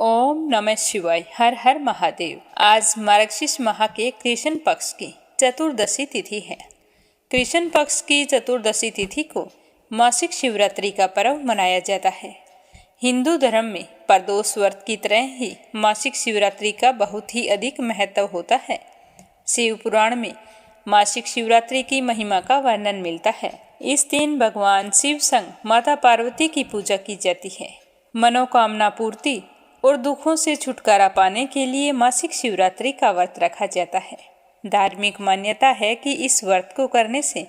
ओम नमः शिवाय। हर हर महादेव। आज मार्गशीर्ष माह के कृष्ण पक्ष की चतुर्दशी तिथि है। कृष्ण पक्ष की चतुर्दशी तिथि को मासिक शिवरात्रि का पर्व मनाया जाता है। हिंदू धर्म में प्रदोष व्रत की तरह ही मासिक शिवरात्रि का बहुत ही अधिक महत्व होता है। शिव पुराण में मासिक शिवरात्रि की महिमा का वर्णन मिलता है। इस दिन भगवान शिव संग माता पार्वती की पूजा की जाती है। मनोकामना पूर्ति और दुखों से छुटकारा पाने के लिए मासिक शिवरात्रि का व्रत रखा जाता है। धार्मिक मान्यता है कि इस व्रत को करने से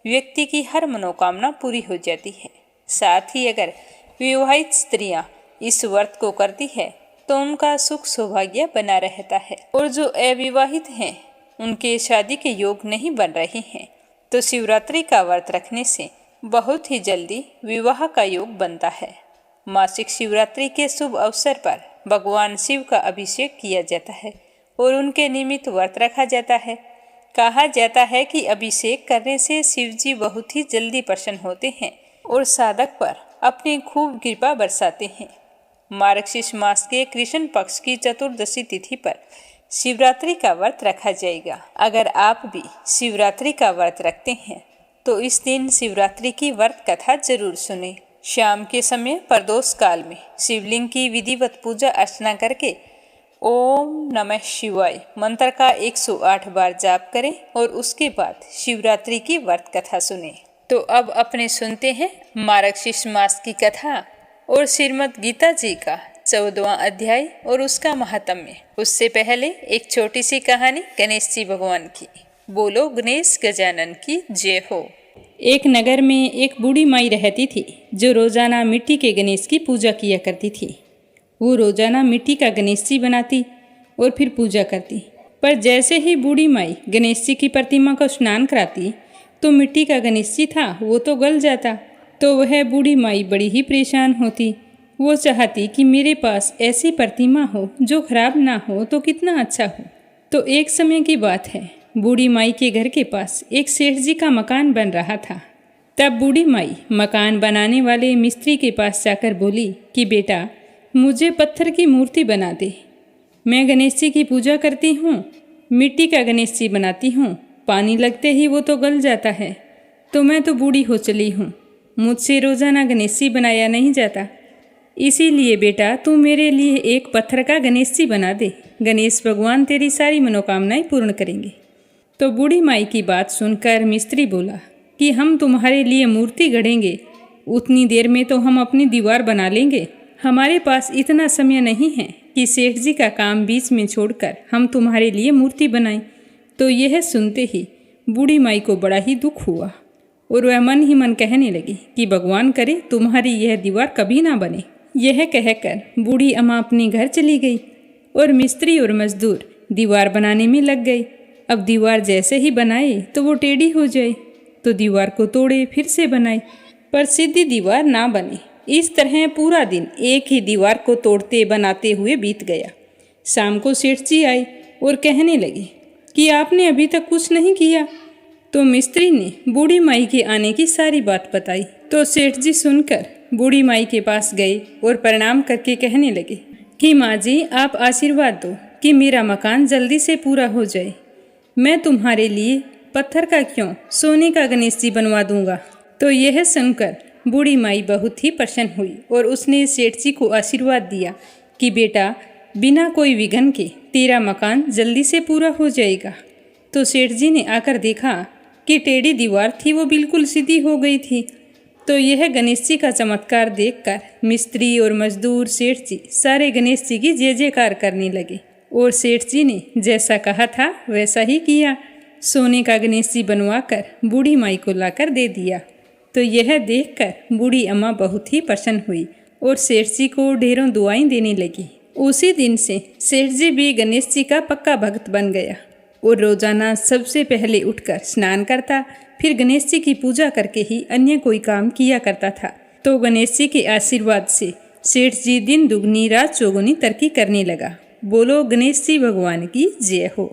व्यक्ति की हर मनोकामना पूरी हो जाती है। साथ ही अगर विवाहित स्त्रियां इस व्रत को करती है तो उनका सुख सौभाग्य बना रहता है, और जो अविवाहित हैं उनके शादी के योग नहीं बन रहे हैं तो शिवरात्रि का व्रत रखने से बहुत ही जल्दी विवाह का योग बनता है। मासिक शिवरात्रि के शुभ अवसर पर भगवान शिव का अभिषेक किया जाता है और उनके निमित्त व्रत रखा जाता है। कहा जाता है कि अभिषेक करने से शिव जी बहुत ही जल्दी प्रसन्न होते हैं और साधक पर अपनी खूब कृपा बरसाते हैं। मार्गशीर्ष मास के कृष्ण पक्ष की चतुर्दशी तिथि पर शिवरात्रि का व्रत रखा जाएगा। अगर आप भी शिवरात्रि का व्रत रखते हैं तो इस दिन शिवरात्रि की व्रत कथा जरूर सुने। शाम के समय प्रदोष काल में शिवलिंग की विधिवत पूजा अर्चना करके ओम नमः शिवाय मंत्र का 108 बार जाप करें और उसके बाद शिवरात्रि की व्रत कथा सुने। तो अब अपने सुनते हैं मार्गशीर्ष मास की कथा और श्रीमद् गीता जी का 14वां अध्याय और उसका महात्म्य। उससे पहले एक छोटी सी कहानी गणेश जी भगवान की। बोलो गणेश गजानन की जय हो। एक नगर में एक बूढ़ी माई रहती थी जो रोजाना मिट्टी के गणेश की पूजा किया करती थी। वो रोजाना मिट्टी का गणेश जी बनाती और फिर पूजा करती, पर जैसे ही बूढ़ी माई गणेश जी की प्रतिमा को स्नान कराती तो मिट्टी का गणेश जी था वो तो गल जाता। तो वह बूढ़ी माई बड़ी ही परेशान होती। वो चाहती कि मेरे पास ऐसी प्रतिमा हो जो खराब ना हो तो कितना अच्छा हो। तो एक समय की बात है, बूढ़ी माई के घर के पास एक सेठ जी का मकान बन रहा था। तब बूढ़ी माई मकान बनाने वाले मिस्त्री के पास जाकर बोली कि बेटा, मुझे पत्थर की मूर्ति बना दे। मैं गणेश जी की पूजा करती हूँ, मिट्टी का गणेश जी बनाती हूँ, पानी लगते ही वो तो गल जाता है। तो मैं तो बूढ़ी हो चली हूँ, मुझसे रोजाना गणेश जी बनाया नहीं जाता। इसीलिए बेटा तू मेरे लिए एक पत्थर का गणेश जी बना दे। गणेश भगवान तेरी सारी मनोकामनाएं पूर्ण करेंगे। तो बूढ़ी माई की बात सुनकर मिस्त्री बोला कि हम तुम्हारे लिए मूर्ति गढ़ेंगे, उतनी देर में तो हम अपनी दीवार बना लेंगे। हमारे पास इतना समय नहीं है कि सेठ जी का काम बीच में छोड़कर हम तुम्हारे लिए मूर्ति बनाएं। तो यह सुनते ही बूढ़ी माई को बड़ा ही दुख हुआ और वह मन ही मन कहने लगी कि भगवान करे तुम्हारी यह दीवार कभी ना बने। यह कहकर बूढ़ी अम्मा अपने घर चली गई और मिस्त्री और मजदूर दीवार बनाने में लग गए। अब दीवार जैसे ही बनाए तो वो टेढ़ी हो जाए, तो दीवार को तोड़े फिर से बनाए, पर सीधी दीवार ना बने। इस तरह पूरा दिन एक ही दीवार को तोड़ते बनाते हुए बीत गया। शाम को सेठ जी आए और कहने लगे कि आपने अभी तक कुछ नहीं किया। तो मिस्त्री ने बूढ़ी माई के आने की सारी बात बताई। तो सेठ जी सुनकर बूढ़ी माई के पास गए और प्रणाम करके कहने लगे कि माँ जी, आप आशीर्वाद दो कि मेरा मकान जल्दी से पूरा हो जाए। मैं तुम्हारे लिए पत्थर का क्यों, सोने का गणेश जी बनवा दूंगा। तो यह सुनकर बूढ़ी माई बहुत ही प्रसन्न हुई और उसने सेठ जी को आशीर्वाद दिया कि बेटा, बिना कोई विघ्न के तेरा मकान जल्दी से पूरा हो जाएगा। तो सेठ जी ने आकर देखा कि टेढ़ी दीवार थी वो बिल्कुल सीधी हो गई थी। तो यह गणेश जी का चमत्कार देखकर मिस्त्री और मजदूर सेठ जी सारे गणेश जी की जय जयकार करने लगे और सेठ जी ने जैसा कहा था वैसा ही किया। सोने का गणेश जी बनवाकर बूढ़ी माई को लाकर दे दिया। तो यह देखकर बूढ़ी अम्मा बहुत ही प्रसन्न हुई और सेठ जी को ढेरों दुआएं देने लगी। उसी दिन से सेठ जी भी गणेश जी का पक्का भक्त बन गया और रोजाना सबसे पहले उठकर स्नान करता, फिर गणेश जी की पूजा करके ही अन्य कोई काम किया करता था। तो गणेश जी के आशीर्वाद से सेठ जी दिन दुगनी रात चौगुनी तरक्की करने लगा। बोलो गणेश जी भगवान की जय हो।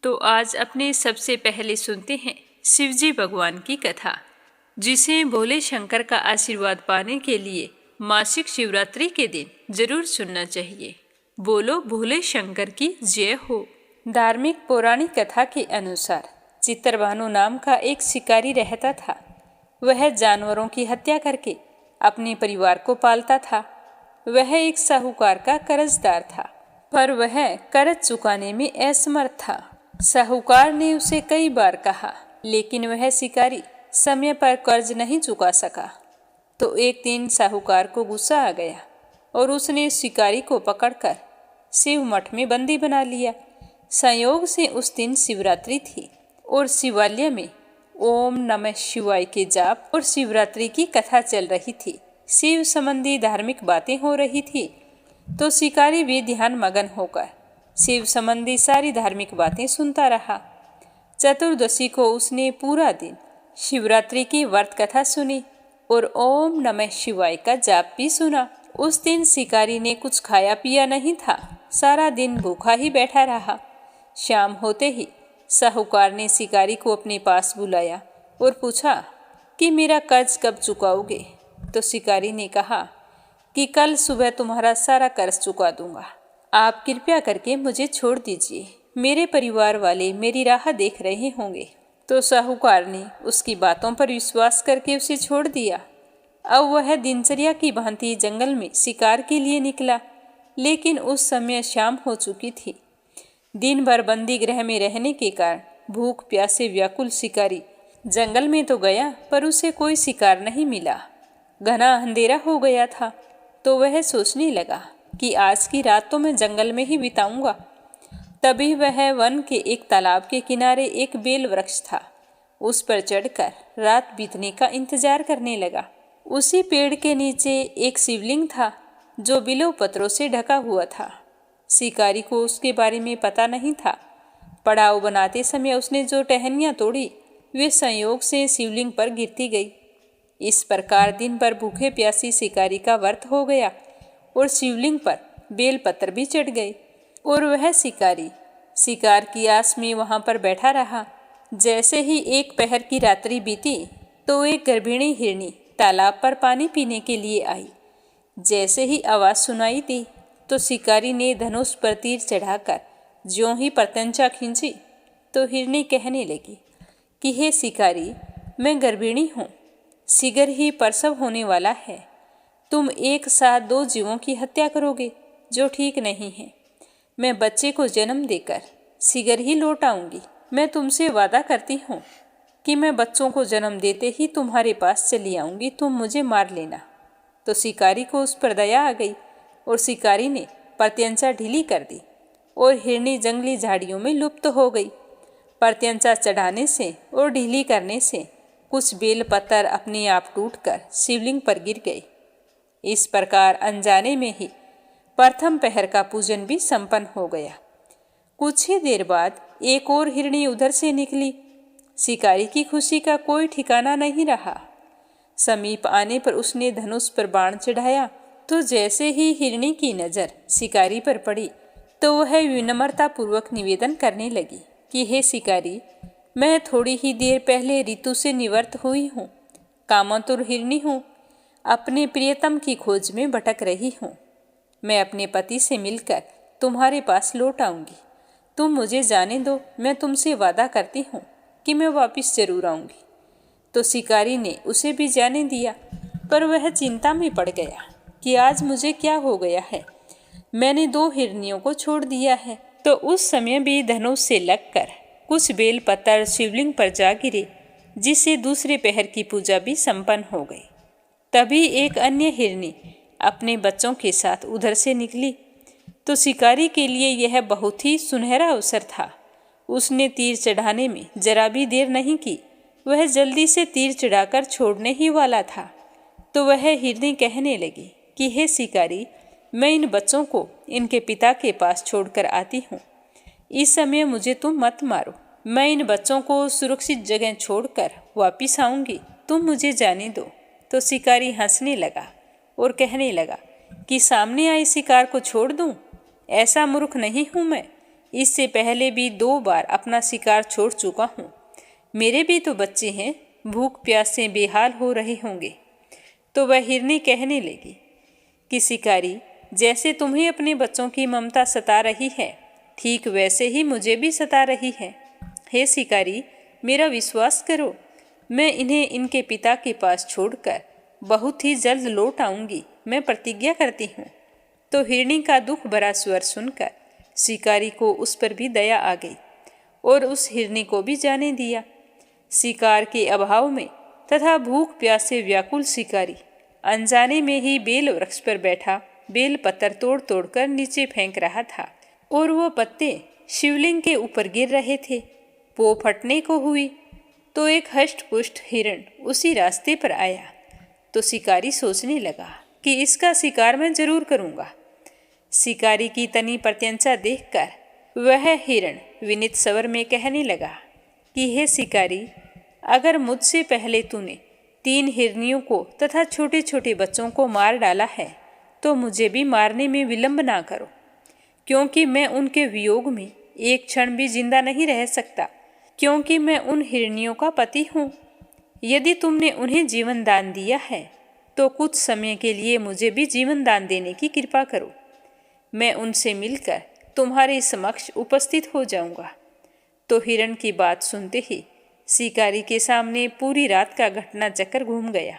तो आज अपने सबसे पहले सुनते हैं शिव जी भगवान की कथा, जिसे भोले शंकर का आशीर्वाद पाने के लिए मासिक शिवरात्रि के दिन जरूर सुनना चाहिए। बोलो भोले शंकर की जय हो। धार्मिक पौराणिक कथा के अनुसार चित्रभानु नाम का एक शिकारी रहता था। वह जानवरों की हत्या करके अपने परिवार को पालता था। वह एक साहूकार का कर्जदार था, पर वह कर्ज चुकाने में असमर्थ था। साहूकार ने उसे कई बार कहा, लेकिन वह शिकारी समय पर कर्ज नहीं चुका सका। तो एक दिन साहूकार को गुस्सा आ गया और उसने शिकारी को पकड़कर शिव मठ में बंदी बना लिया। संयोग से उस दिन शिवरात्रि थी और शिवालय में ओम नमः शिवाय के जाप और शिवरात्रि की कथा चल रही थी। शिव संबंधी धार्मिक बातें हो रही थी, तो शिकारी भी ध्यान मगन होकर शिव संबंधी सारी धार्मिक बातें सुनता रहा। चतुर्दशी को उसने पूरा दिन शिवरात्रि की व्रत कथा सुनी और ओम नमः शिवाय का जाप भी सुना। उस दिन शिकारी ने कुछ खाया पिया नहीं था, सारा दिन भूखा ही बैठा रहा। शाम होते ही साहूकार ने शिकारी को अपने पास बुलाया और पूछा कि मेरा कर्ज कब चुकाओगे। तो शिकारी ने कहा कि कल सुबह तुम्हारा सारा कर्ज चुका दूंगा। आप कृपया करके मुझे छोड़ दीजिए, मेरे परिवार वाले मेरी राह देख रहे होंगे। तो साहूकार ने उसकी बातों पर विश्वास करके उसे छोड़ दिया। अब वह दिनचर्या की भांति जंगल में शिकार के लिए निकला, लेकिन उस समय शाम हो चुकी थी। दिन भर बंदी गृह में रहने के कारण भूख प्यास से व्याकुल शिकारी जंगल में तो गया, पर उसे कोई शिकार नहीं मिला। घना अंधेरा हो गया था, तो वह सोचने लगा कि आज की रात तो मैं जंगल में ही बिताऊंगा। तभी वह वन के एक तालाब के किनारे एक बेल वृक्ष था, उस पर चढ़कर रात बीतने का इंतजार करने लगा। उसी पेड़ के नीचे एक शिवलिंग था जो बिल्व पत्रों से ढका हुआ था। शिकारी को उसके बारे में पता नहीं था। पड़ाव बनाते समय उसने जो टहनियाँ तोड़ी वे संयोग से शिवलिंग पर गिरती गई। इस प्रकार दिन भर भूखे प्यासी शिकारी का व्रत हो गया और शिवलिंग पर बेलपत्र भी चढ़ गए और वह शिकारी शिकार की आस में वहां पर बैठा रहा। जैसे ही एक पहर की रात्रि बीती तो एक गर्भिणी हिरनी तालाब पर पानी पीने के लिए आई। जैसे ही आवाज सुनाई दी तो शिकारी ने धनुष पर तीर चढ़ाकर ज्यों ही प्रत्यंचा खींची तो हिरनी कहने लगी कि हे शिकारी, मैं गर्भिणी हूँ, शीघ्र ही प्रसव होने वाला है। तुम एक साथ दो जीवों की हत्या करोगे जो ठीक नहीं है। मैं बच्चे को जन्म देकर शीघ्र ही लौट आऊंगी। मैं तुमसे वादा करती हूँ कि मैं बच्चों को जन्म देते ही तुम्हारे पास चली आऊंगी, तुम मुझे मार लेना। तो शिकारी को उस पर दया आ गई और शिकारी ने प्रत्यंचा ढीली कर दी और हिरनी जंगली झाड़ियों में लुप्त हो गई। प्रत्यंचा चढ़ाने से और ढीली करने से कुछ बेल पत्थर अपने आप टूटकर शिवलिंग पर गिर गए। इस प्रकार अनजाने में ही प्रथम पहर का पूजन भी संपन्न हो गया। कुछ ही देर बाद एक और हिरनी उधर से निकली। शिकारी की खुशी का कोई ठिकाना नहीं रहा। समीप आने पर उसने धनुष पर बाण चढ़ाया, तो जैसे ही हिरनी की नजर शिकारी पर पड़ी तो वह विनम्रता पूर्वक निवेदन करने लगी कि हे शिकारी, मैं थोड़ी ही देर पहले ऋतु से निवृत्त हुई हूँ, कामातुर हिरनी हूँ, अपने प्रियतम की खोज में भटक रही हूँ। मैं अपने पति से मिलकर तुम्हारे पास लौट आऊंगी। तुम मुझे जाने दो, मैं तुमसे वादा करती हूँ कि मैं वापस जरूर आऊंगी। तो शिकारी ने उसे भी जाने दिया, पर वह चिंता में पड़ गया कि आज मुझे क्या हो गया है। मैंने दो हिरनियों को छोड़ दिया है। तो उस समय भी धनुष से लगकर कुछ बेल पत्थर शिवलिंग पर जा गिरे, जिससे दूसरे पहर की पूजा भी संपन्न हो गई। तभी एक अन्य हिरनी अपने बच्चों के साथ उधर से निकली। तो शिकारी के लिए यह बहुत ही सुनहरा अवसर था। उसने तीर चढ़ाने में जरा भी देर नहीं की। वह जल्दी से तीर चढ़ाकर छोड़ने ही वाला था तो वह हिरनी कहने लगी कि हे शिकारी, मैं इन बच्चों को इनके पिता के पास छोड़कर आती हूँ। इस समय मुझे तुम मत मारो। मैं इन बच्चों को सुरक्षित जगह छोड़कर वापिस आऊंगी, तुम मुझे जाने दो। तो शिकारी हंसने लगा और कहने लगा कि सामने आए शिकार को छोड़ दूं? ऐसा मूर्ख नहीं हूं मैं। इससे पहले भी 2 बार अपना शिकार छोड़ चुका हूं। मेरे भी तो बच्चे हैं, भूख प्यास से बेहाल हो रहे होंगे। तो वह हिरनी कहने लगी कि शिकारी, जैसे तुम्हें अपने बच्चों की ममता सता रही है, ठीक वैसे ही मुझे भी सता रही है। हे शिकारी, मेरा विश्वास करो, मैं इन्हें इनके पिता के पास छोड़कर बहुत ही जल्द लौट आऊंगी, मैं प्रतिज्ञा करती हूँ। तो हिरणी का दुख भरा स्वर सुनकर शिकारी को उस पर भी दया आ गई और उस हिरणी को भी जाने दिया। शिकार के अभाव में तथा भूख प्यास से व्याकुल शिकारी अनजाने में ही बेल वृक्ष पर बैठा बेल पत्तर तोड़ तोड़ कर नीचे फेंक रहा था और वो पत्ते शिवलिंग के ऊपर गिर रहे थे। पो फटने को हुई तो एक हष्ट पुष्ट हिरण उसी रास्ते पर आया। तो शिकारी सोचने लगा कि इसका शिकार मैं जरूर करूंगा। शिकारी की तनी प्रत्यंचा देखकर वह हिरण विनीत स्वर में कहने लगा कि हे शिकारी, अगर मुझसे पहले तूने 3 हिरनियों को तथा छोटे छोटे बच्चों को मार डाला है तो मुझे भी मारने में विलंब ना करो, क्योंकि मैं उनके वियोग में एक क्षण भी जिंदा नहीं रह सकता, क्योंकि मैं उन हिरनियों का पति हूँ। यदि तुमने उन्हें जीवन दान दिया है तो कुछ समय के लिए मुझे भी जीवन दान देने की कृपा करो। मैं उनसे मिलकर तुम्हारे समक्ष उपस्थित हो जाऊंगा। तो हिरण की बात सुनते ही शिकारी के सामने पूरी रात का घटना चक्कर घूम गया।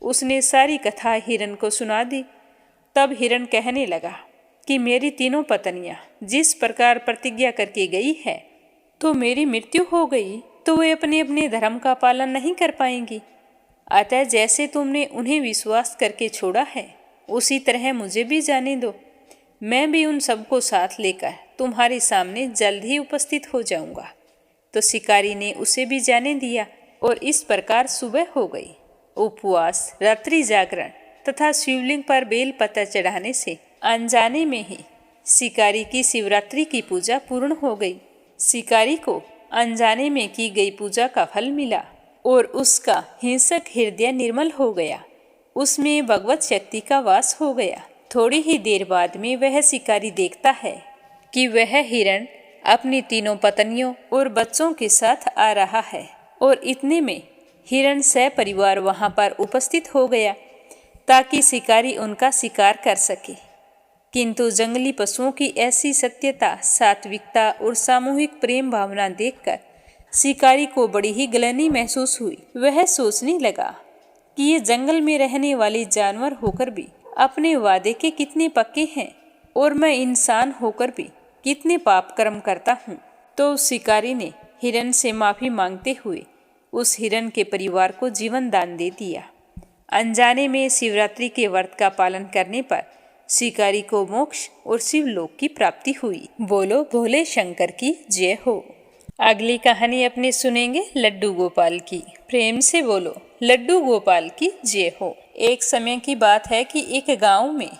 उसने सारी कथा हिरण को सुना दी। तब हिरण कहने लगा कि मेरी तीनों पत्नियां जिस प्रकार प्रतिज्ञा करके गई है, तो मेरी मृत्यु हो गई तो वे अपने अपने धर्म का पालन नहीं कर पाएंगी। अतः जैसे तुमने उन्हें विश्वास करके छोड़ा है, उसी तरह मुझे भी जाने दो। मैं भी उन सबको साथ लेकर तुम्हारे सामने जल्द ही उपस्थित हो जाऊंगा। तो शिकारी ने उसे भी जाने दिया और इस प्रकार सुबह हो गई। उपवास, रात्रि जागरण तथा शिवलिंग पर बेल पत्तर चढ़ाने से अनजाने में ही शिकारी की शिवरात्रि की पूजा पूर्ण हो गई। शिकारी को अनजाने में की गई पूजा का फल मिला और उसका हिंसक हृदय निर्मल हो गया। उसमें भगवत शक्ति का वास हो गया। थोड़ी ही देर बाद में वह शिकारी देखता है कि वह हिरण अपनी तीनों पत्नियों और बच्चों के साथ आ रहा है और इतने में हिरण सपरिवार वहां पर उपस्थित हो गया ताकि शिकारी उनका शिकार कर सके। किंतु जंगली पशुओं की ऐसी सत्यता, सात्विकता और सामूहिक प्रेम भावना देखकर शिकारी को बड़ी ही ग्लानि महसूस हुई। वह सोचने लगा कि ये जंगल में रहने वाले जानवर होकर भी अपने वादे के कितने पक्के हैं और मैं इंसान होकर भी कितने पाप कर्म करता हूँ। तो शिकारी ने हिरण से माफी मांगते हुए उस हिरण के परिवार को जीवन दान दे दिया। अनजाने में शिवरात्रि के व्रत का पालन करने पर शिकारी को मोक्ष और शिवलोक की प्राप्ति हुई। बोलो भोले शंकर की जय हो। अगली कहानी अपने सुनेंगे लड्डू गोपाल की। प्रेम से बोलो लड्डू गोपाल की जय हो। एक समय की बात है कि एक गांव में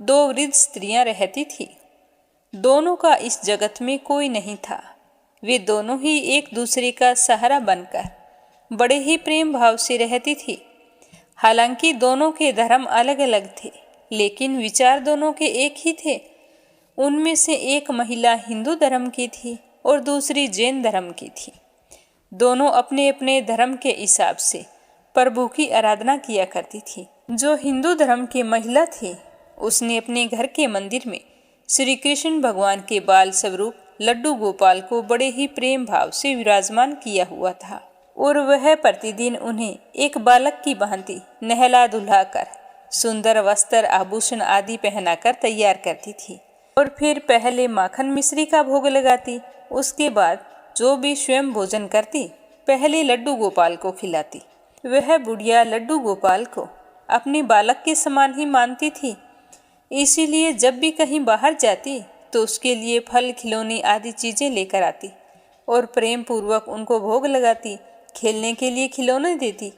2 वृद्ध स्त्रियां रहती थी। दोनों का इस जगत में कोई नहीं था। वे दोनों ही एक दूसरे का सहारा बनकर बड़े ही प्रेम भाव से रहती थी। हालांकि दोनों के धर्म अलग अलग थे, लेकिन विचार दोनों के एक ही थे। उनमें से एक महिला हिंदू धर्म की थी और दूसरी जैन धर्म की थी। दोनों अपने अपने धर्म के हिसाब से प्रभु की आराधना किया करती थी। जो हिंदू धर्म की महिला थी, उसने अपने घर के मंदिर में श्री कृष्ण भगवान के बाल स्वरूप लड्डू गोपाल को बड़े ही प्रेम भाव से विराजमान किया हुआ था और वह प्रतिदिन उन्हें एक बालक की भांति नहला धुलाकर सुंदर वस्त्र, आभूषण आदि पहनाकर तैयार करती थी और फिर पहले माखन मिश्री का भोग लगाती। उसके बाद जो भी स्वयं भोजन करती, पहले लड्डू गोपाल को खिलाती। वह बुढ़िया लड्डू गोपाल को अपने बालक के समान ही मानती थी। इसीलिए जब भी कहीं बाहर जाती तो उसके लिए फल, खिलौने आदि चीजें लेकर आती और प्रेम पूर्वक उनको भोग लगाती, खेलने के लिए खिलौने देती।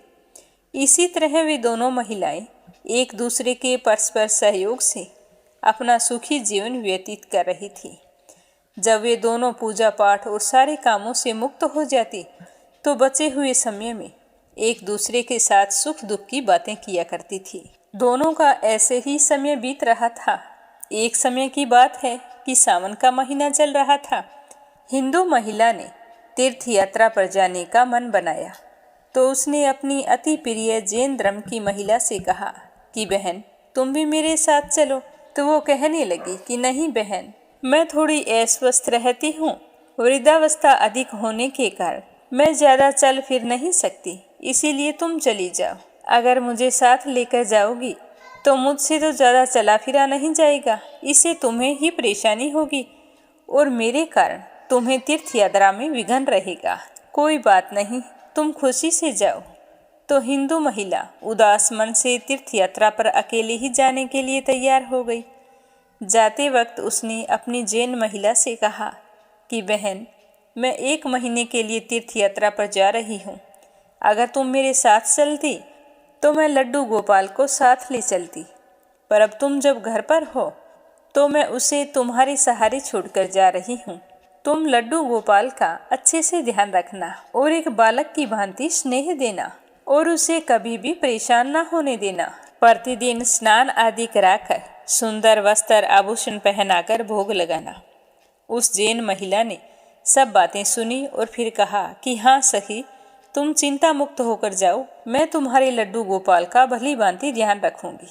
इसी तरह वे दोनों महिलाएं एक दूसरे के परस्पर सहयोग से अपना सुखी जीवन व्यतीत कर रही थी। जब वे दोनों पूजा पाठ और सारे कामों से मुक्त हो जाती तो बचे हुए समय में एक दूसरे के साथ सुख दुख की बातें किया करती थी। दोनों का ऐसे ही समय बीत रहा था। एक समय की बात है कि सावन का महीना चल रहा था। हिंदू महिला ने तीर्थ यात्रा पर जाने का मन बनाया तो उसने अपनी अति प्रिय जैन धर्म की महिला से कहा कि बहन, तुम भी मेरे साथ चलो। तो वो कहने लगी कि नहीं बहन, मैं थोड़ी अस्वस्थ रहती हूँ। वृद्धावस्था अधिक होने के कारण मैं ज़्यादा चल फिर नहीं सकती, इसीलिए तुम चली जाओ। अगर मुझे साथ लेकर जाओगी तो मुझसे तो ज़्यादा चला फिरा नहीं जाएगा, इससे तुम्हें ही परेशानी होगी और मेरे कारण तुम्हें तीर्थ यात्रा में विघ्न रहेगा। कोई बात नहीं, तुम खुशी से जाओ। तो हिंदू महिला उदास मन से तीर्थ यात्रा पर अकेले ही जाने के लिए तैयार हो गई। जाते वक्त उसने अपनी जैन महिला से कहा कि बहन, मैं 1 महीने के लिए तीर्थ यात्रा पर जा रही हूँ। अगर तुम मेरे साथ चलती तो मैं लड्डू गोपाल को साथ ले चलती, पर अब तुम जब घर पर हो तो मैं उसे तुम्हारे सहारे छोड़कर जा रही हूँ। तुम लड्डू गोपाल का अच्छे से ध्यान रखना और एक बालक की भांति स्नेह देना और उसे कभी भी परेशान न होने देना। प्रतिदिन स्नान आदि कराकर सुंदर वस्त्र आभूषण पहनाकर भोग लगाना। उस जैन महिला ने सब बातें सुनी और फिर कहा कि हाँ सखी, तुम चिंता मुक्त होकर जाओ, मैं तुम्हारे लड्डू गोपाल का भली भांति ध्यान रखूंगी।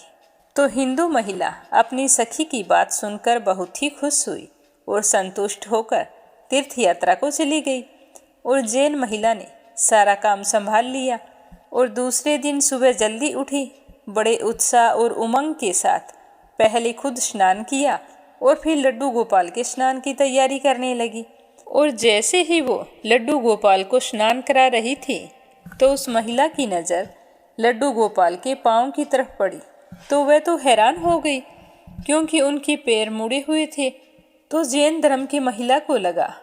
तो हिंदू महिला अपनी सखी की बात सुनकर बहुत ही खुश हुई और संतुष्ट होकर तीर्थ यात्रा को चली गई। और जैन महिला ने सारा काम संभाल लिया और दूसरे दिन सुबह जल्दी उठी। बड़े उत्साह और उमंग के साथ पहले खुद स्नान किया और फिर लड्डू गोपाल के स्नान की तैयारी करने लगी। और जैसे ही वो लड्डू गोपाल को स्नान करा रही थी तो उस महिला की नज़र लड्डू गोपाल के पाँव की तरफ पड़ी। तो वह तो हैरान हो गई क्योंकि उनके पैर मुड़े हुए थे। तो जैन धर्म की महिला को लगा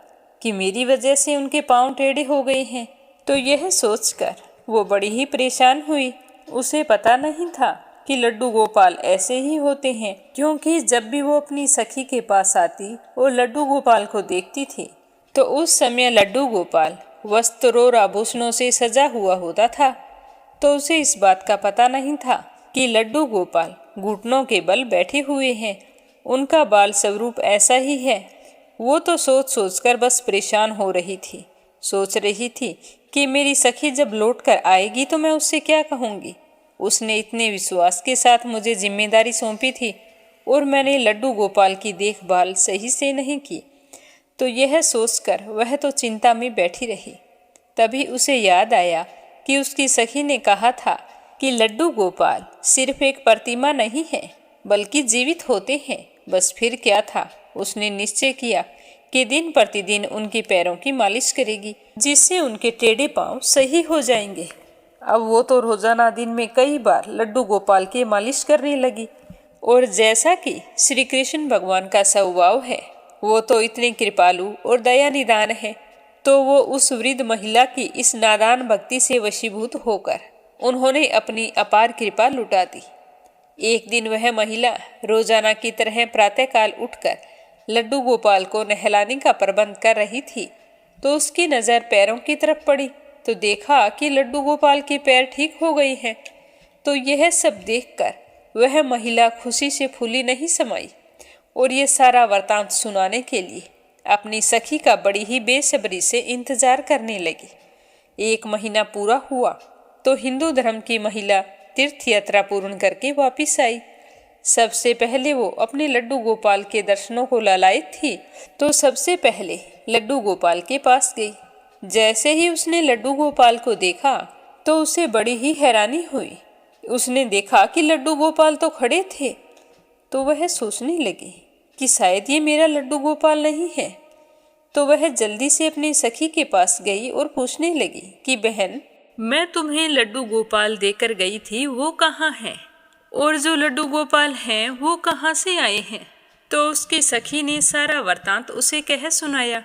कि मेरी वजह से उनके पाँव टेढ़े हो गए हैं। तो यह सोचकर वो बड़ी ही परेशान हुई। उसे पता नहीं था कि लड्डू गोपाल ऐसे ही होते हैं, क्योंकि जब भी वो अपनी सखी के पास आती और लड्डू गोपाल को देखती थी तो उस समय लड्डू गोपाल वस्त्रों और आभूषणों से सजा हुआ होता था। तो उसे इस बात का पता नहीं था कि लड्डू गोपाल घुटनों के बल बैठे हुए हैं, उनका बाल स्वरूप ऐसा ही है। वो तो सोच सोचकर बस परेशान हो रही थी। सोच रही थी कि मेरी सखी जब लौट कर आएगी तो मैं उससे क्या कहूँगी। उसने इतने विश्वास के साथ मुझे जिम्मेदारी सौंपी थी और मैंने लड्डू गोपाल की देखभाल सही से नहीं की। तो यह सोचकर वह तो चिंता में बैठी रही। तभी उसे याद आया कि उसकी सखी ने कहा था कि लड्डू गोपाल सिर्फ एक प्रतिमा नहीं है बल्कि जीवित होते हैं। बस फिर क्या था, उसने निश्चय किया कि दिन प्रतिदिन उनके पैरों की मालिश करेगी, जिससे उनके टेढ़े पांव सही हो जाएंगे। अब वो तो रोजाना दिन में कई बार लड्डू गोपाल की मालिश करने लगी। और जैसा कि श्री कृष्ण भगवान का स्वभाव है, वो तो इतने कृपालु और दया निदान है, तो वो उस वृद्ध महिला की इस नादान भक्ति से वशीभूत होकर उन्होंने अपनी अपार कृपा लुटा दी। एक दिन वह महिला रोजाना की तरह प्रातःकाल उठकर लड्डू गोपाल को नहलाने का प्रबंध कर रही थी। तो उसकी नज़र पैरों की तरफ पड़ी तो देखा कि लड्डू गोपाल के पैर ठीक हो गए हैं। तो यह सब देखकर वह महिला खुशी से फूली नहीं समाई और ये सारा वृतांत सुनाने के लिए अपनी सखी का बड़ी ही बेसब्री से इंतजार करने लगी। 1 महीना पूरा हुआ तो हिंदू धर्म की महिला तीर्थ यात्रा पूर्ण करके वापिस आई। सबसे पहले वो अपने लड्डू गोपाल के दर्शनों को लालायित थी, तो सबसे पहले लड्डू गोपाल के पास गई। जैसे ही उसने लड्डू गोपाल को देखा तो उसे बड़ी ही हैरानी हुई। उसने देखा कि लड्डू गोपाल तो खड़े थे। तो वह सोचने लगी कि शायद ये मेरा लड्डू गोपाल नहीं है। तो वह जल्दी से अपनी सखी के पास गई और पूछने लगी कि बहन, मैं तुम्हें लड्डू गोपाल देकर गई थी, वो कहाँ है? और जो लड्डू गोपाल हैं वो कहाँ से आए हैं? तो उसकी सखी ने सारा वृतांत उसे कह सुनाया।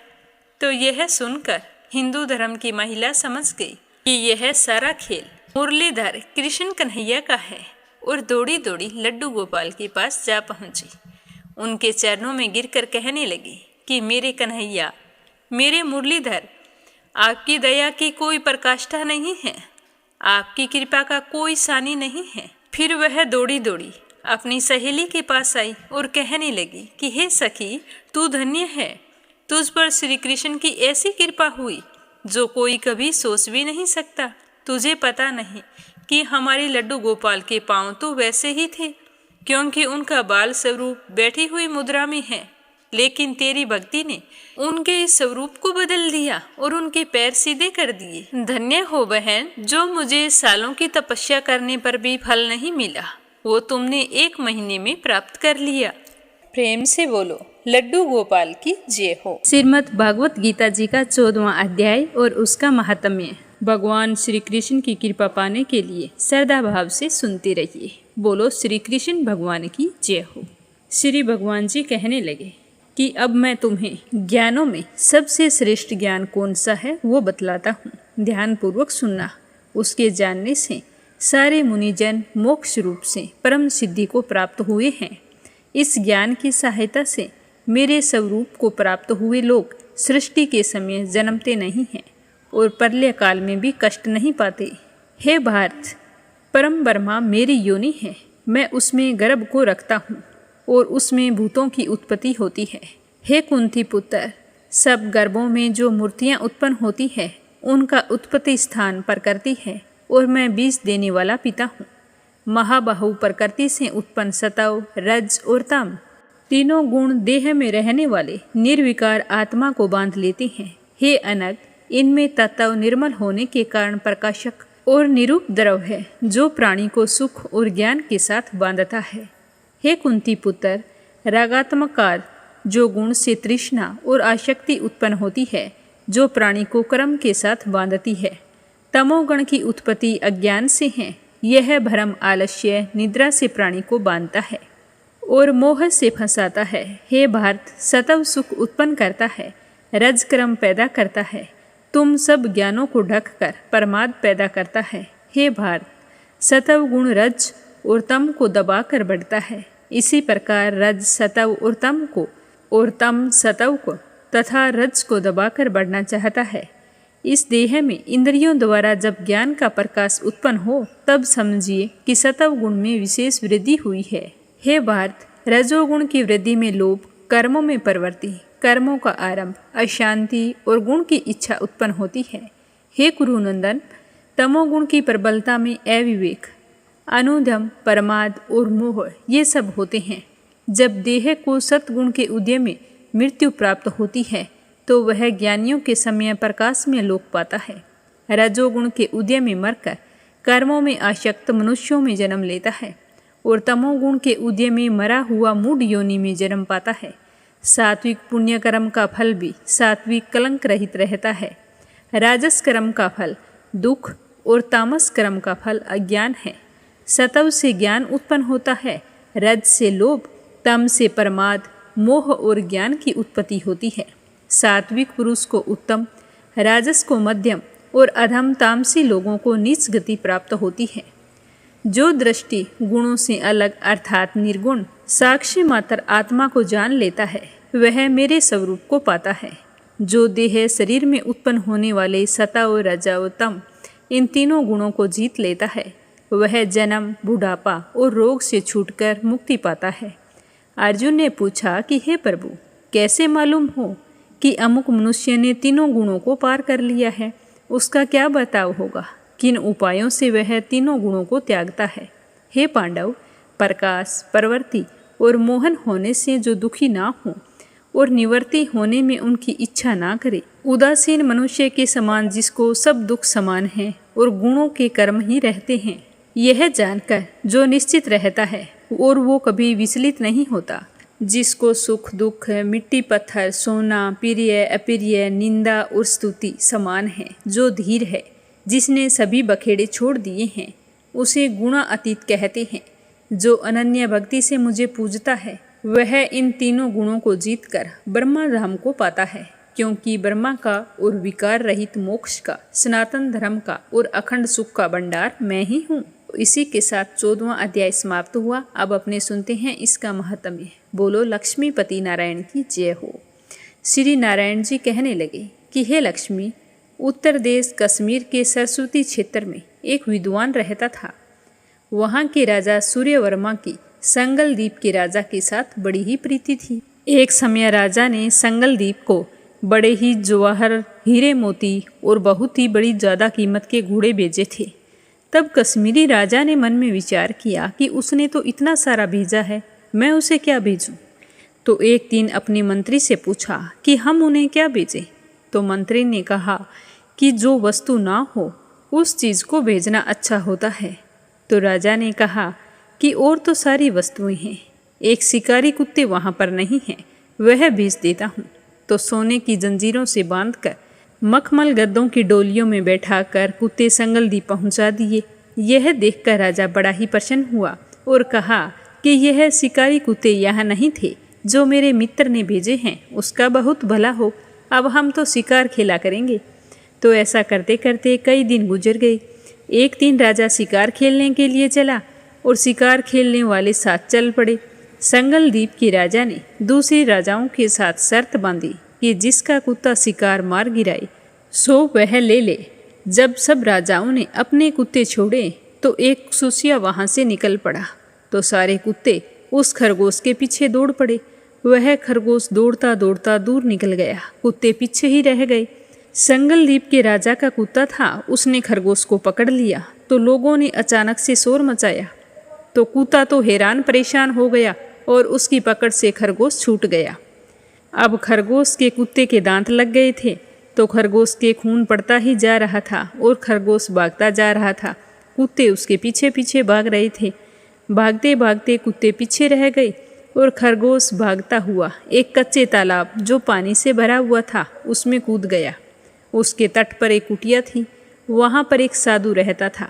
तो यह सुनकर हिंदू धर्म की महिला समझ गई कि यह सारा खेल मुरलीधर कृष्ण कन्हैया का है और दौड़ी दौड़ी लड्डू गोपाल के पास जा पहुंची। उनके चरणों में गिरकर कहने लगी कि मेरे कन्हैया, मेरे मुरलीधर, आपकी दया की कोई प्रकाष्ठा नहीं है, आपकी कृपा का कोई सानी नहीं है। फिर वह दौड़ी दौड़ी अपनी सहेली के पास आई और कहने लगी कि हे सखी, तू धन्य है, तुझ पर श्री कृष्ण की ऐसी कृपा हुई जो कोई कभी सोच भी नहीं सकता। तुझे पता नहीं कि हमारे लड्डू गोपाल के पाँव तो वैसे ही थे क्योंकि उनका बाल स्वरूप बैठी हुई मुद्रा में है, लेकिन तेरी भक्ति ने उनके इस स्वरूप को बदल दिया और उनके पैर सीधे कर दिए। धन्य हो बहन, जो मुझे सालों की तपस्या करने पर भी फल नहीं मिला, वो तुमने 1 महीने में प्राप्त कर लिया। प्रेम से बोलो लड्डू गोपाल की जय हो। श्रीमद् भागवत गीता जी का 14वां अध्याय और उसका महात्म्य। भगवान श्री कृष्ण की कृपा पाने के लिए श्रद्धा भाव से सुनते रहिए। बोलो श्री कृष्ण भगवान की जय हो। श्री भगवान जी कहने लगे कि अब मैं तुम्हें ज्ञानों में सबसे श्रेष्ठ ज्ञान कौन सा है वो बतलाता हूँ। ध्यान पूर्वक सुनना। उसके जानने से सारे मुनिजन मोक्ष रूप से परम सिद्धि को प्राप्त हुए हैं। इस ज्ञान की सहायता से मेरे स्वरूप को प्राप्त हुए लोग सृष्टि के समय जन्मते नहीं हैं और प्रलय काल में भी कष्ट नहीं पाते। हे भारत, परम ब्रह्मा मेरी योनि है। मैं उसमें गर्भ को रखता हूँ और उसमें भूतों की उत्पत्ति होती है। हे कुंती पुत्र, सब गर्भों में जो मूर्तियाँ उत्पन्न होती है उनका उत्पत्ति स्थान प्रकृति है और मैं बीज देने वाला पिता हूँ। महाबाहु प्रकृति से उत्पन्न सतव, रज और तम तीनों गुण देह में रहने वाले निर्विकार आत्मा को बांध लेते हैं। हे अनग, इनमें तत्व निर्मल होने के कारण प्रकाशक और निरूप द्रव है जो प्राणी को सुख और ज्ञान के साथ बांधता है। हे कुंती पुत्र, रागात्मक कार जो गुण से तृष्णा और आसक्ति उत्पन्न होती है जो प्राणी को कर्म के साथ बांधती है। तमोगुण की उत्पत्ति अज्ञान से है। यह भ्रम आलस्य निद्रा से प्राणी को बांधता है और मोह से फंसाता है। हे भारत, सतव सुख उत्पन्न करता है, रज क्रम पैदा करता है, तुम सब ज्ञानों को ढककर प्रमाद पैदा करता है। हे भारत, सतव गुण रज और तम को दबाकर बढ़ता है। इसी प्रकार रज सतव और तम को और तम सतव को तथा रज को दबाकर बढ़ना चाहता है। इस देह में इंद्रियों द्वारा जब ज्ञान का प्रकाश उत्पन्न हो तब समझिए कि सतव गुण में विशेष वृद्धि हुई है। हे भारत, रजोगुण की वृद्धि में लोभ, कर्मों में प्रवृत्ति, कर्मों का आरंभ, अशांति और गुण की इच्छा उत्पन्न होती है। हे कुरुनंदन, तमोगुण की प्रबलता में अविवेक, अनुधम, प्रमाद और मोह ये सब होते हैं। जब देह को सतगुण के उदय में मृत्यु प्राप्त होती है तो वह ज्ञानियों के समय प्रकाश में लोक पाता है। रजोगुण के उदय में मरकर कर्मों में आसक्त मनुष्यों में जन्म लेता है और तमोगुण के उदय में मरा हुआ मूढ़ योनि में जन्म पाता है। सात्विक पुण्य कर्म का फल भी सात्विक कलंक रहित रहता है। राजस कर्म का फल दुख और तामस कर्म का फल अज्ञान है। सतव से ज्ञान उत्पन्न होता है, रज से लोभ, तम से प्रमाद, मोह और ज्ञान की उत्पत्ति होती है। सात्विक पुरुष को उत्तम, राजस को मध्यम और अधम तामसी लोगों को नीच गति प्राप्त होती है। जो दृष्टि गुणों से अलग अर्थात निर्गुण साक्षी मात्र आत्मा को जान लेता है वह मेरे स्वरूप को पाता है। जो देह शरीर में उत्पन्न होने वाले सतव, रजव, तम इन तीनों गुणों को जीत लेता है वह जन्म, बुढ़ापा और रोग से छूटकर मुक्ति पाता है। अर्जुन ने पूछा कि हे प्रभु, कैसे मालूम हो कि अमुक मनुष्य ने तीनों गुणों को पार कर लिया है? उसका क्या बर्ताव होगा? किन उपायों से वह तीनों गुणों को त्यागता है? हे पांडव, प्रकाश, प्रवृत्ति और मोहन होने से जो दुखी ना हो और निवृत्ति होने में उनकी इच्छा ना करे, उदासीन मनुष्य के समान जिसको सब दुख समान है और गुणों के कर्म ही रहते हैं, यह जानकर जो निश्चित रहता है और वो कभी विचलित नहीं होता, जिसको सुख दुख, मिट्टी पत्थर, सोना, प्रिय अप्रिय, निंदा और स्तुति समान है, जो धीर है, जिसने सभी बखेड़े छोड़ दिए हैं, उसे गुणा अतीत कहते हैं। जो अनन्य भक्ति से मुझे पूजता है वह इन तीनों गुणों को जीतकर ब्रह्मा धाम को पाता है, क्योंकि ब्रह्मा का और विकार रहित मोक्ष का, सनातन धर्म का और अखंड सुख का भंडार मैं ही हूँ। इसी के साथ 14वां अध्याय समाप्त हुआ। अब अपने सुनते हैं इसका महात्म्य। बोलो लक्ष्मीपति नारायण की जय हो। श्री नारायण जी कहने लगे कि हे लक्ष्मी, उत्तर देश कश्मीर के सरस्वती क्षेत्र में एक विद्वान रहता था। वहाँ के राजा सूर्यवर्मा की संगल द्वीप के राजा के साथ बड़ी ही प्रीति थी। एक समय राजा ने संगल द्वीप को बड़े ही जवाहर, हीरे मोती और बहुत ही बड़ी ज़्यादा कीमत के घोड़े भेजे थे। तब कश्मीरी राजा ने मन में विचार किया कि उसने तो इतना सारा भेजा है, मैं उसे क्या भेजूं। तो एक दिन अपने मंत्री से पूछा कि हम उन्हें क्या भेजें। तो मंत्री ने कहा कि जो वस्तु ना हो उस चीज़ को भेजना अच्छा होता है। तो राजा ने कहा कि और तो सारी वस्तुएं हैं, एक शिकारी कुत्ते वहाँ पर नहीं हैं, वह भेज देता हूँ। तो सोने की जंजीरों से बांधकर मखमल गद्दों की डोलियों में बैठाकर कुत्ते संगलदीप पहुँचा दिए। यह देखकर राजा बड़ा ही प्रसन्न हुआ और कहा कि यह शिकारी कुत्ते यहाँ नहीं थे जो मेरे मित्र ने भेजे हैं, उसका बहुत भला हो, अब हम तो शिकार खेला करेंगे। तो ऐसा करते करते कई दिन गुजर गए। एक दिन राजा शिकार खेलने के लिए चला और शिकार खेलने वाले साथ चल पड़े। संगलदीप के राजा ने दूसरे राजाओं के साथ शर्त बांधी कि जिसका कुत्ता शिकार मार गिराए सो वह ले ले। जब सब राजाओं ने अपने कुत्ते छोड़े तो एक सुसिया वहाँ से निकल पड़ा। तो सारे कुत्ते उस खरगोश के पीछे दौड़ पड़े। वह खरगोश दौड़ता दौड़ता दूर निकल गया, कुत्ते पीछे ही रह गए। संगलदीप के राजा का कुत्ता था, उसने खरगोश को पकड़ लिया। तो लोगों ने अचानक से शोर मचाया। तो कुत्ता तो हैरान परेशान हो गया और उसकी पकड़ से खरगोश छूट गया। अब खरगोश के कुत्ते के दांत लग गए थे, तो खरगोश के खून पड़ता ही जा रहा था और खरगोश भागता जा रहा था। कुत्ते उसके पीछे पीछे भाग रहे थे। भागते भागते कुत्ते पीछे रह गए और खरगोश भागता हुआ एक कच्चे तालाब जो पानी से भरा हुआ था उसमें कूद गया। उसके तट पर एक कुटिया थी, वहाँ पर एक साधु रहता था।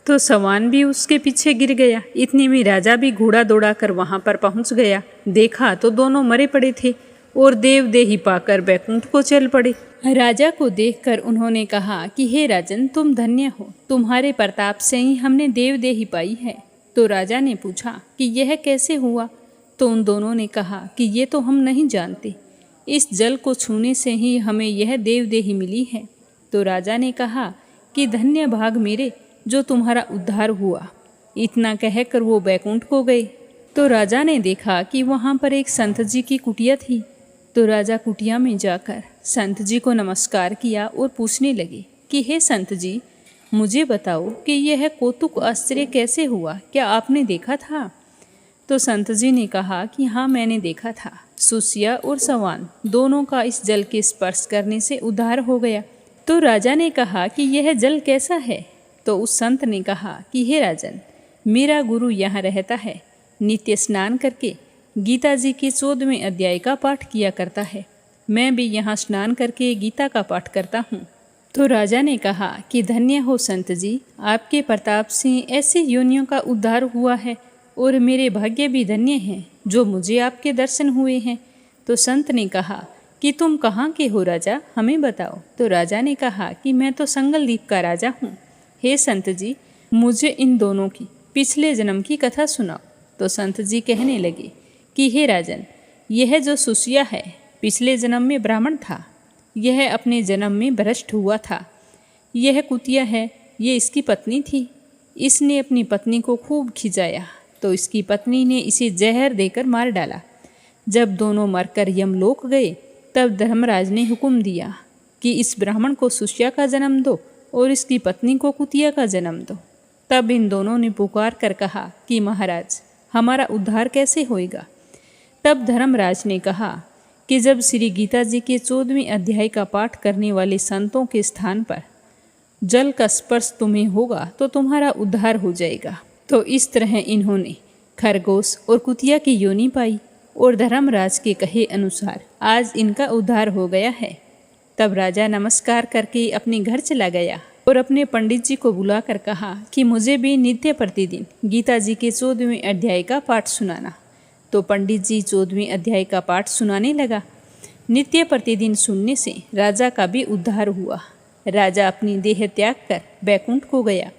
तो सवान भी उसके पीछे गिर गया। इतने में राजा भी घोड़ा दौड़ा कर वहाँ पर पहुँच गया। देखा तो दोनों मरे पड़े थे और देवदेही पाकर बैकुंठ को चल पड़े। राजा को देखकर उन्होंने कहा कि हे राजन, तुम धन्य हो, तुम्हारे प्रताप से ही हमने देवदेही पाई है। तो राजा ने पूछा कि यह कैसे हुआ। तो उन दोनों ने कहा कि ये तो हम नहीं जानते, इस जल को छूने से ही हमें यह देवदेही मिली है। तो राजा ने कहा कि धन्य भाग मेरे जो तुम्हारा उद्धार हुआ। इतना कहकर वो बैकुंठ को गए। तो राजा ने देखा कि वहाँ पर एक संत जी की कुटिया थी। तो राजा कुटिया में जाकर संत जी को नमस्कार किया और पूछने लगे कि हे संत जी, मुझे बताओ कि यह कौतुक आश्चर्य कैसे हुआ, क्या आपने देखा था। तो संत जी ने कहा कि हाँ, मैंने देखा था। सुसिया और सवान दोनों का इस जल के स्पर्श करने से उद्धार हो गया। तो राजा ने कहा कि यह जल कैसा है। तो उस संत ने कहा कि हे राजन, मेरा गुरु यहाँ रहता है, नित्य स्नान करके गीता जी के 14वें अध्याय का पाठ किया करता है। मैं भी यहाँ स्नान करके गीता का पाठ करता हूँ। तो राजा ने कहा कि धन्य हो संत जी, आपके प्रताप से ऐसे योनियों का उद्धार हुआ है और मेरे भाग्य भी धन्य हैं जो मुझे आपके दर्शन हुए हैं। तो संत ने कहा कि तुम कहाँ के हो राजा, हमें बताओ। तो राजा ने कहा कि मैं तो संगलदीप का राजा हूँ। हे संत जी, मुझे इन दोनों की पिछले जन्म की कथा सुनाओ। तो संत जी कहने लगे कि हे राजन, यह जो सुसिया है पिछले जन्म में ब्राह्मण था, यह अपने जन्म में भ्रष्ट हुआ था। यह कुतिया है, ये इसकी पत्नी थी। इसने अपनी पत्नी को खूब खिंचाया तो इसकी पत्नी ने इसे जहर देकर मार डाला। जब दोनों मरकर यमलोक गए तब धर्मराज ने हुक्म दिया कि इस ब्राह्मण को सुसिया का जन्म दो और इसकी पत्नी को कुतिया का जन्म दो। तब इन दोनों ने पुकार कर कहा कि महाराज, हमारा उद्धार कैसे होएगा। तब धर्मराज ने कहा कि जब श्री गीता जी के 14वें अध्याय का पाठ करने वाले संतों के स्थान पर जल का स्पर्श तुम्हें होगा तो तुम्हारा उद्धार हो जाएगा। तो इस तरह इन्होंने खरगोश और कुतिया की योनि पाई और धर्मराज के कहे अनुसार आज इनका उद्धार हो गया है। तब राजा नमस्कार करके अपने घर चला गया और अपने पंडित जी को बुलाकर कहा कि मुझे भी नित्य प्रतिदिन गीता जी के 14वें अध्याय का पाठ सुनाना। तो पंडित जी 14वें अध्याय का पाठ सुनाने लगा। नित्य प्रतिदिन सुनने से राजा का भी उद्धार हुआ। राजा अपनी देह त्याग कर बैकुंठ को गया।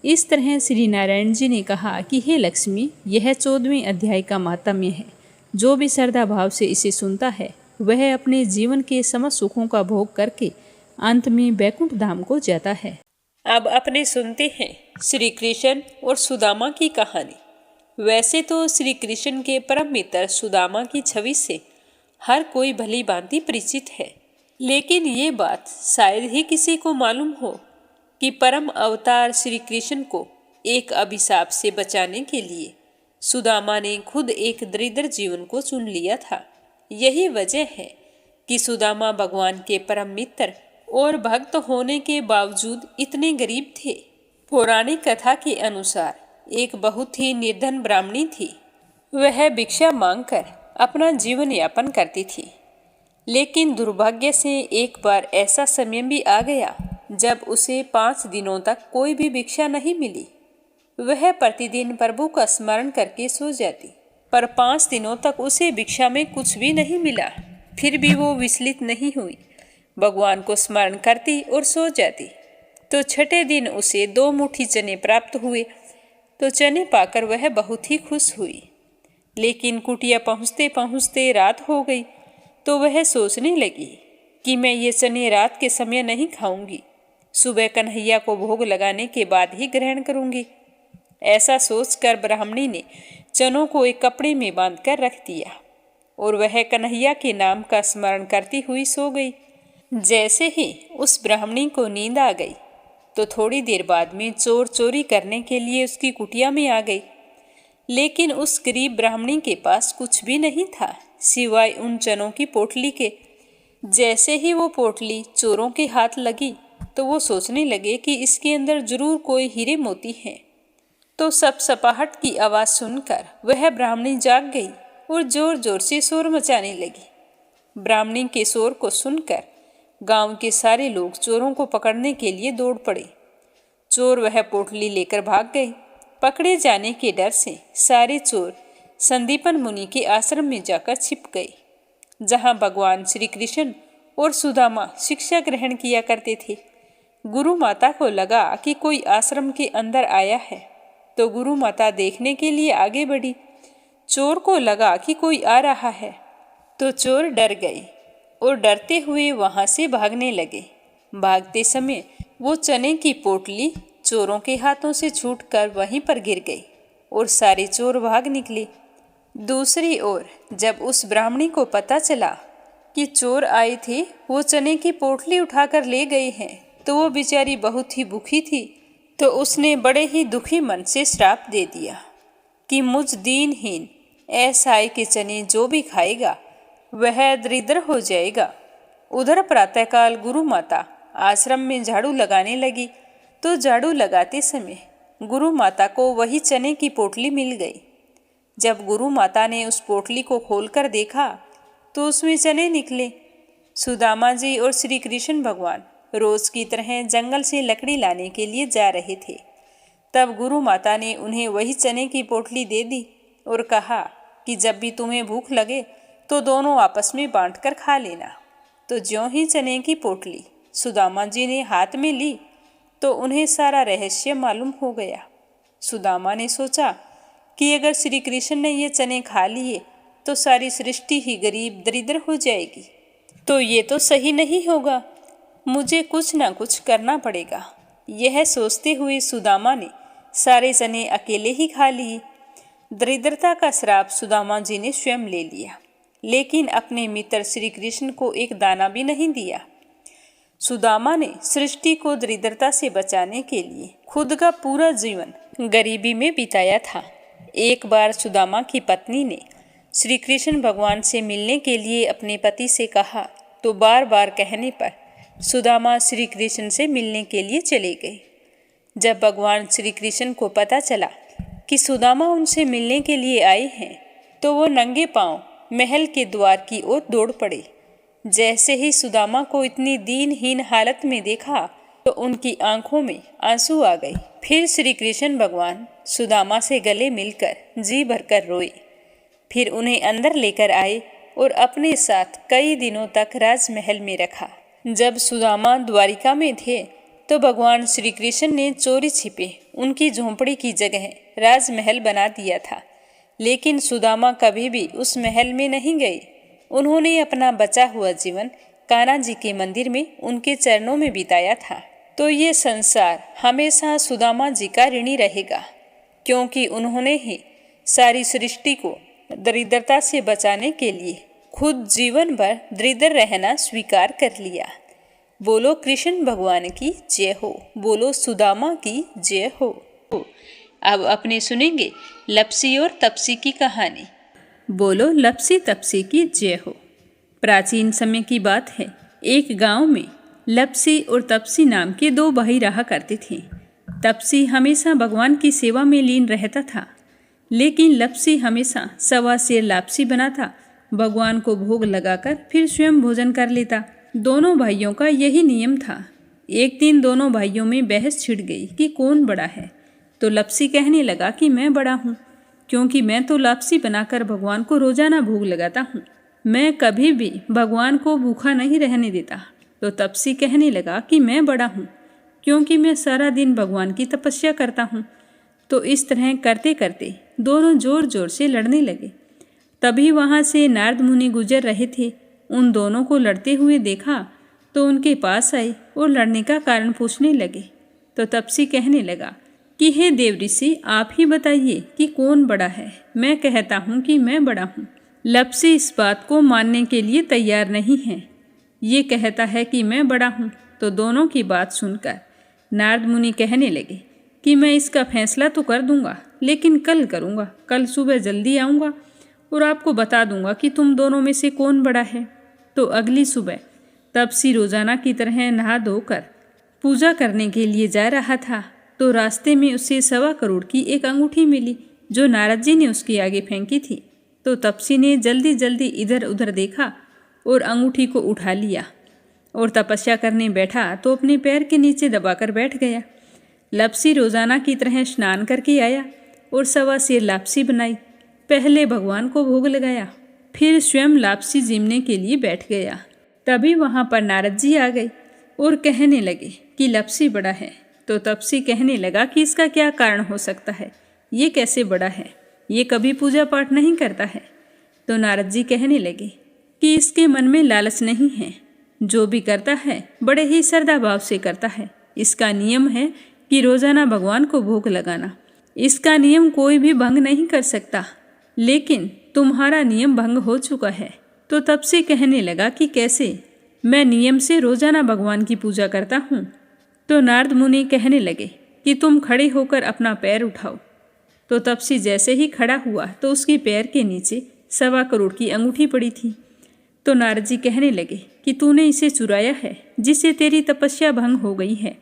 इस तरह श्री नारायण जी ने कहा कि हे लक्ष्मी, यह 14वें अध्याय का महात्म्य है। जो भी श्रद्धा भाव से इसे सुनता है वह अपने जीवन के समस्त सुखों का भोग करके अंत में बैकुंठ धाम को जाता है। अब अपने सुनते हैं श्री कृष्ण और सुदामा की कहानी। वैसे तो श्री कृष्ण के परम मित्र सुदामा की छवि से हर कोई भली भांति परिचित है, लेकिन ये बात शायद ही किसी को मालूम हो कि परम अवतार श्री कृष्ण को एक अभिशाप से बचाने के लिए सुदामा ने खुद एक दरिद्र जीवन को चुन लिया था। यही वजह है कि सुदामा भगवान के परम मित्र और भक्त होने के बावजूद इतने गरीब थे। पौराणिक कथा के अनुसार एक बहुत ही निर्धन ब्राह्मणी थी। वह भिक्षा मांगकर अपना जीवन यापन करती थी, लेकिन दुर्भाग्य से एक बार ऐसा समय भी आ गया जब उसे 5 दिनों तक कोई भी भिक्षा नहीं मिली। वह प्रतिदिन प्रभु का स्मरण करके सो जाती, पर 5 दिनों तक उसे भिक्षा में कुछ भी नहीं मिला। फिर भी वो विचलित नहीं हुई, भगवान को स्मरण करती और सो जाती। तो छठे दिन उसे 2 मुट्ठी चने प्राप्त हुए। तो चने पाकर वह बहुत ही खुश हुई, लेकिन कुटिया पहुँचते पहुँचते रात हो गई। तो वह सोचने लगी कि मैं ये चने रात के समय नहीं खाऊंगी, सुबह कन्हैया को भोग लगाने के बाद ही ग्रहण करूंगी। ऐसा सोचकर ब्राह्मणी ने चनों को एक कपड़े में बांधकर रख दिया और वह कन्हैया के नाम का स्मरण करती हुई सो गई। जैसे ही उस ब्राह्मणी को नींद आ गई तो थोड़ी देर बाद में चोर चोरी करने के लिए उसकी कुटिया में आ गई, लेकिन उस गरीब ब्राह्मणी के पास कुछ भी नहीं था सिवाय उन चनों की पोटली के। जैसे ही वो पोटली चोरों के हाथ लगी तो वो सोचने लगे कि इसके अंदर जरूर कोई हीरे मोती हैं। तो सपाहट की आवाज़ सुनकर वह ब्राह्मणी जाग गई और जोर जोर से शोर मचाने लगी। ब्राह्मणी के शोर को सुनकर गांव के सारे लोग चोरों को पकड़ने के लिए दौड़ पड़े। चोर वह पोटली लेकर भाग गए। पकड़े जाने के डर से सारे चोर संदीपन मुनि के आश्रम में जाकर छिप गए, जहां भगवान श्री कृष्ण और सुदामा शिक्षा ग्रहण किया करते थे। गुरु माता को लगा कि कोई आश्रम के अंदर आया है, तो गुरु माता देखने के लिए आगे बढ़ी। चोर को लगा कि कोई आ रहा है, तो चोर डर गए और डरते हुए वहां से भागने लगे। भागते समय वो चने की पोटली चोरों के हाथों से छूटकर वहीं पर गिर गई और सारे चोर भाग निकले। दूसरी ओर जब उस ब्राह्मणी को पता चला कि चोर आए थे वो चने की पोटली उठाकर ले गए हैं, तो वो बेचारी बहुत ही भूखी थी। तो उसने बड़े ही दुखी मन से श्राप दे दिया कि मुझ दीनहीन असहाय के चने जो भी खाएगा वह दरिद्र हो जाएगा। उधर प्रातःकाल गुरु माता आश्रम में झाड़ू लगाने लगी, तो झाड़ू लगाते समय गुरु माता को वही चने की पोटली मिल गई। जब गुरु माता ने उस पोटली को खोलकर देखा तो उसमें चने निकले। सुदामा जी और श्री कृष्ण भगवान रोज की तरह जंगल से लकड़ी लाने के लिए जा रहे थे। तब गुरु माता ने उन्हें वही चने की पोटली दे दी और कहा कि जब भी तुम्हें भूख लगे तो दोनों आपस में बांटकर खा लेना। तो ज्यों ही चने की पोटली सुदामा जी ने हाथ में ली तो उन्हें सारा रहस्य मालूम हो गया। सुदामा ने सोचा कि अगर श्री कृष्ण ने ये चने खा लिए तो सारी सृष्टि ही गरीब दरिद्र हो जाएगी, तो ये तो सही नहीं होगा, मुझे कुछ ना कुछ करना पड़ेगा। यह सोचते हुए सुदामा ने सारे चने अकेले ही खा लिए। दरिद्रता का श्राप सुदामा जी ने स्वयं ले लिया, लेकिन अपने मित्र श्री कृष्ण को एक दाना भी नहीं दिया। सुदामा ने सृष्टि को दरिद्रता से बचाने के लिए खुद का पूरा जीवन गरीबी में बिताया था। एक बार सुदामा की पत्नी ने श्री कृष्ण भगवान से मिलने के लिए अपने पति से कहा, तो बार बार कहने पर सुदामा श्री कृष्ण से मिलने के लिए चले गए। जब भगवान श्री कृष्ण को पता चला कि सुदामा उनसे मिलने के लिए आए हैं, तो वो नंगे पांव महल के द्वार की ओर दौड़ पड़े। जैसे ही सुदामा को इतनी दीनहीन हालत में देखा तो उनकी आंखों में आंसू आ गए। फिर श्री कृष्ण भगवान सुदामा से गले मिलकर जी भरकर रोए। फिर उन्हें अंदर लेकर आए और अपने साथ कई दिनों तक राजमहल में रखा। जब सुदामा द्वारिका में थे तो भगवान श्री कृष्ण ने चोरी छिपे उनकी झोंपड़ी की जगह राजमहल बना दिया था, लेकिन सुदामा कभी भी उस महल में नहीं गए। उन्होंने अपना बचा हुआ जीवन कान्हा जी के मंदिर में उनके चरणों में बिताया था। तो ये संसार हमेशा सुदामा जी का ऋणी रहेगा, क्योंकि उन्होंने ही सारी सृष्टि को दरिद्रता से बचाने के लिए खुद जीवन भर दरिद्र रहना स्वीकार कर लिया। बोलो कृष्ण भगवान की जय हो। बोलो सुदामा की जय हो। अब अपने सुनेंगे लपसी और तपसी की कहानी। बोलो लपसी तपसी की जय हो। प्राचीन समय की बात है। एक गांव में लपसी और तपसी नाम के दो भाई रहा करते थे। तपसी हमेशा भगवान की सेवा में लीन रहता था, लेकिन लपसी हमेशा सवा सेर लापसी बनाता, भगवान को भोग लगाकर फिर स्वयं भोजन कर लेता। दोनों भाइयों का यही नियम था। एक दिन दोनों भाइयों में बहस छिड़ गई कि कौन बड़ा है। तो लपसी कहने लगा कि मैं बड़ा हूँ, क्योंकि मैं तो लापसी बनाकर भगवान को रोजाना भोग लगाता हूँ। मैं कभी भी भगवान को भूखा नहीं रहने देता। तो तपसी कहने लगा कि मैं बड़ा हूँ, क्योंकि मैं सारा दिन भगवान की तपस्या करता हूँ। तो इस तरह करते करते दोनों जोर जोर से लड़ने लगे। तभी वहाँ से नारद मुनि गुजर रहे थे। उन दोनों को लड़ते हुए देखा तो उनके पास आए और लड़ने का कारण पूछने लगे। तो तपसी कहने लगा कि हे देव ऋषि, आप ही बताइए कि कौन बड़ा है। मैं कहता हूँ कि मैं बड़ा हूँ। लपसी इस बात को मानने के लिए तैयार नहीं है। ये कहता है कि मैं बड़ा हूँ। तो दोनों की बात सुनकर नारद मुनि कहने लगे कि मैं इसका फैसला तो कर दूंगा, लेकिन कल करूंगा। कल सुबह जल्दी आऊँगा और आपको बता दूंगा कि तुम दोनों में से कौन बड़ा है। तो अगली सुबह तपसी रोजाना की तरह नहा धोकर पूजा करने के लिए जा रहा था। तो रास्ते में उसे 1.25 करोड़ की एक अंगूठी मिली, जो नारद जी ने उसके आगे फेंकी थी। तो तपसी ने जल्दी जल्दी इधर उधर देखा और अंगूठी को उठा लिया और तपस्या करने बैठा तो अपने पैर के नीचे दबाकर बैठ गया। लपसी रोजाना की तरह स्नान करके आया और 1.25 सेर लापसी बनाई। पहले भगवान को भोग लगाया, फिर स्वयं लापसी जीमने के लिए बैठ गया। तभी वहाँ पर नारद जी आ गए और कहने लगे कि लपसी बड़ा है। तो तपसी कहने लगा कि इसका क्या कारण हो सकता है, ये कैसे बड़ा है, ये कभी पूजा पाठ नहीं करता है। तो नारद जी कहने लगे कि इसके मन में लालच नहीं है, जो भी करता है बड़े ही श्रद्धा भाव से करता है। इसका नियम है कि रोजाना भगवान को भोग लगाना। इसका नियम कोई भी भंग नहीं कर सकता, लेकिन तुम्हारा नियम भंग हो चुका है। तो तपसी कहने लगा कि कैसे, मैं नियम से रोजाना भगवान की पूजा करता हूँ। तो नारद मुनि कहने लगे कि तुम खड़े होकर अपना पैर उठाओ। तो तपसी जैसे ही खड़ा हुआ तो उसके पैर के नीचे 1.25 करोड़ की अंगूठी पड़ी थी। तो नारद जी कहने लगे कि तूने इसे चुराया है, जिससे तेरी तपस्या भंग हो गई है।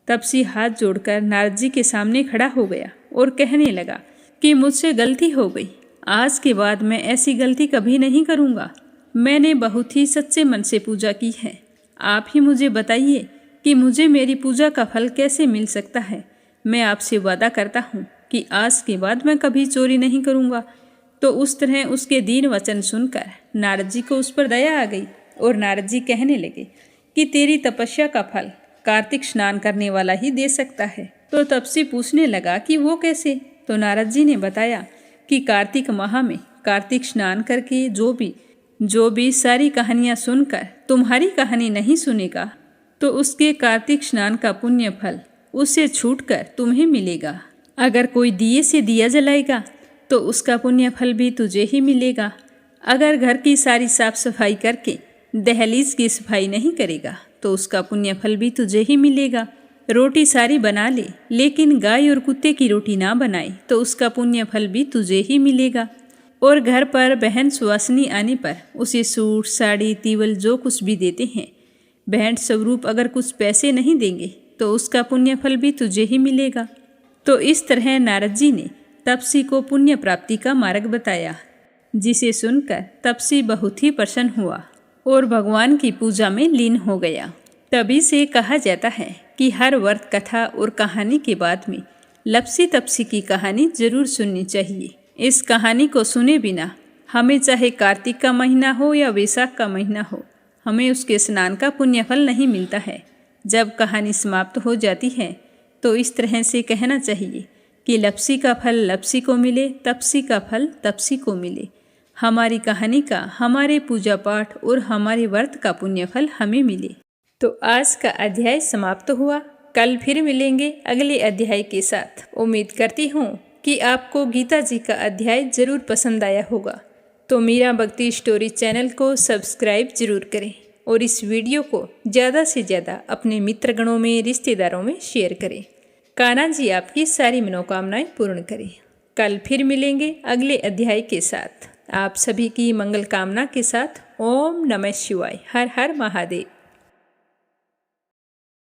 तपसी हाथ जोड़कर नारद जी के सामने खड़ा हो गया और कहने लगा कि मुझसे गलती हो गई। आज के बाद मैं ऐसी गलती कभी नहीं करूँगा। मैंने बहुत ही सच्चे मन से पूजा की है। आप ही मुझे बताइए कि मुझे मेरी पूजा का फल कैसे मिल सकता है। मैं आपसे वादा करता हूँ कि आज के बाद मैं कभी चोरी नहीं करूँगा। तो उस तरह उसके दीन वचन सुनकर नारद जी को उस पर दया आ गई और नारद जी कहने लगे कि तेरी तपस्या का फल कार्तिक स्नान करने वाला ही दे सकता है। तो तपसी पूछने लगा कि वो कैसे। तो नारद जी ने बताया कि कार्तिक माह में कार्तिक स्नान करके जो भी सारी कहानियाँ सुनकर तुम्हारी कहानी नहीं सुनेगा, तो उसके कार्तिक स्नान का पुण्य फल उससे छूटकर तुम्हें मिलेगा। अगर कोई दिए से दिया जलाएगा तो उसका पुण्य फल भी तुझे ही मिलेगा। अगर घर की सारी साफ सफाई करके दहलीज की सफाई नहीं करेगा तो उसका पुण्य फल भी तुझे ही मिलेगा। रोटी सारी बना ले, लेकिन गाय और कुत्ते की रोटी ना बनाए तो उसका पुण्य फल भी तुझे ही मिलेगा। और घर पर बहन सुवासिनी आने पर उसे सूट, साड़ी, तीवल जो कुछ भी देते हैं, भेंट स्वरूप अगर कुछ पैसे नहीं देंगे तो उसका पुण्य फल भी तुझे ही मिलेगा। तो इस तरह नारद जी ने तपसी को पुण्य प्राप्ति का मार्ग बताया, जिसे सुनकर तपसी बहुत ही प्रसन्न हुआ और भगवान की पूजा में लीन हो गया। तभी से कहा जाता है कि हर व्रत कथा और कहानी के बाद में लपसी तपसी की कहानी जरूर सुननी चाहिए। इस कहानी को सुने बिना हमें चाहे कार्तिक का महीना हो या वैशाख का महीना हो, हमें उसके स्नान का पुण्य फल नहीं मिलता है। जब कहानी समाप्त हो जाती है तो इस तरह से कहना चाहिए कि लपसी का फल लपसी को मिले, तपसी का फल तपसी को मिले। हमारी कहानी का, हमारे पूजा पाठ और हमारे व्रत का पुण्य फल हमें मिले। तो आज का अध्याय समाप्त हुआ। कल फिर मिलेंगे अगले अध्याय के साथ। उम्मीद करती हूँ कि आपको गीता जी का अध्याय जरूर पसंद आया होगा। तो मीरा भक्ति स्टोरी चैनल को सब्सक्राइब जरूर करें और इस वीडियो को ज़्यादा से ज़्यादा अपने मित्रगणों में, रिश्तेदारों में शेयर करें। कान्हा जी आपकी सारी मनोकामनाएं पूर्ण करें। कल फिर मिलेंगे अगले अध्याय के साथ। आप सभी की मंगल कामना के साथ ओम नमः शिवाय। हर हर महादेव।